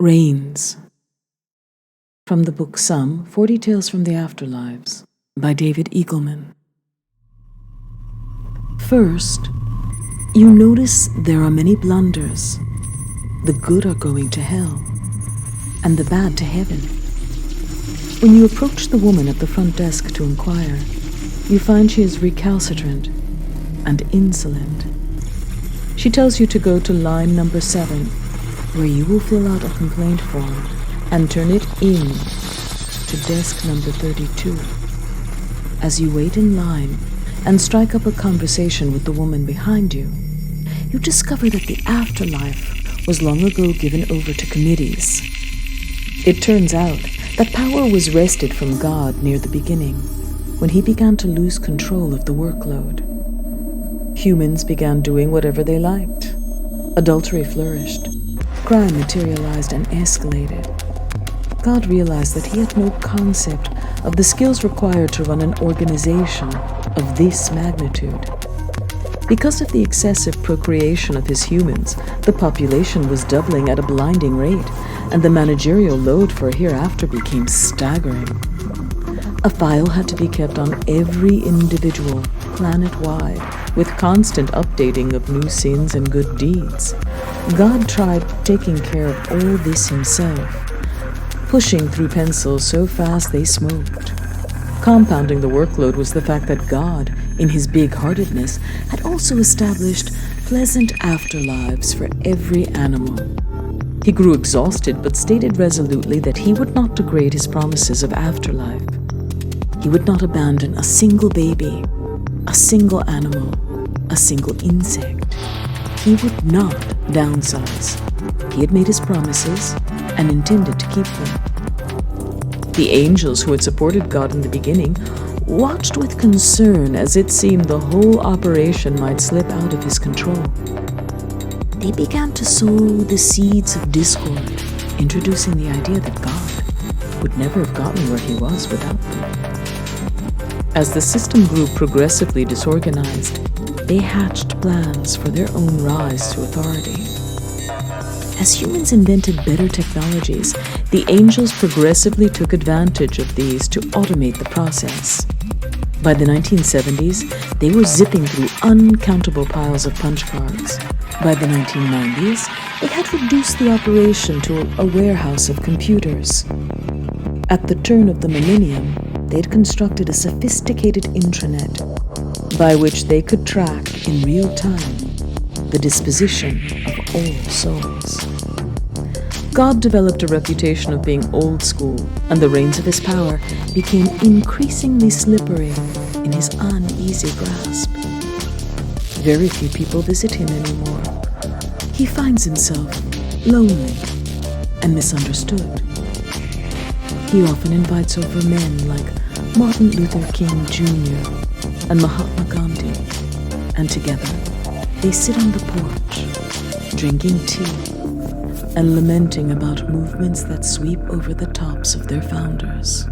Reins, from the book Some 40 Tales from the Afterlives by David Eagleman. First, you notice there are many blunders. The good are going to hell, and the bad to heaven. When you approach the woman at the front desk to inquire, you find she is recalcitrant and insolent. She tells you to go to line number 7, where you will fill out a complaint form and turn it in to desk number 32. As you wait in line and strike up a conversation with the woman behind you, you discover that the afterlife was long ago given over to committees. It turns out that power was wrested from God near the beginning, when he began to lose control of the workload. Humans began doing whatever they liked. Adultery flourished. Crime materialized and escalated. God realized that he had no concept of the skills required to run an organization of this magnitude. Because of the excessive procreation of his humans, the population was doubling at a blinding rate, and the managerial load for hereafter became staggering. A file had to be kept on every individual, planet-wide, with constant updating of new sins and good deeds. God tried taking care of all this himself, pushing through pencils so fast they smoked. Compounding the workload was the fact that God, in his big-heartedness, had also established pleasant afterlives for every animal. He grew exhausted but stated resolutely that he would not degrade his promises of afterlife. He would not abandon a single baby, a single animal, a single insect. He would not downsize. He had made his promises and intended to keep them. The angels who had supported God in the beginning watched with concern as it seemed the whole operation might slip out of his control. They began to sow the seeds of discord, introducing the idea that God would never have gotten where he was without them. As the system grew progressively disorganized, they hatched plans for their own rise to authority. As humans invented better technologies, the angels progressively took advantage of these to automate the process. By the 1970s, they were zipping through uncountable piles of punch cards. By the 1990s, they had reduced the operation to a warehouse of computers. At the turn of the millennium, they had constructed a sophisticated intranet by which they could track in real time the disposition of all souls. God developed a reputation of being old school, and the reins of his power became increasingly slippery in his uneasy grasp. Very few people visit him anymore. He finds himself lonely and misunderstood. He often invites over men like Martin Luther King Jr. and Mahatma Gandhi, and together they sit on the porch, drinking tea and lamenting about movements that sweep over the tops of their founders.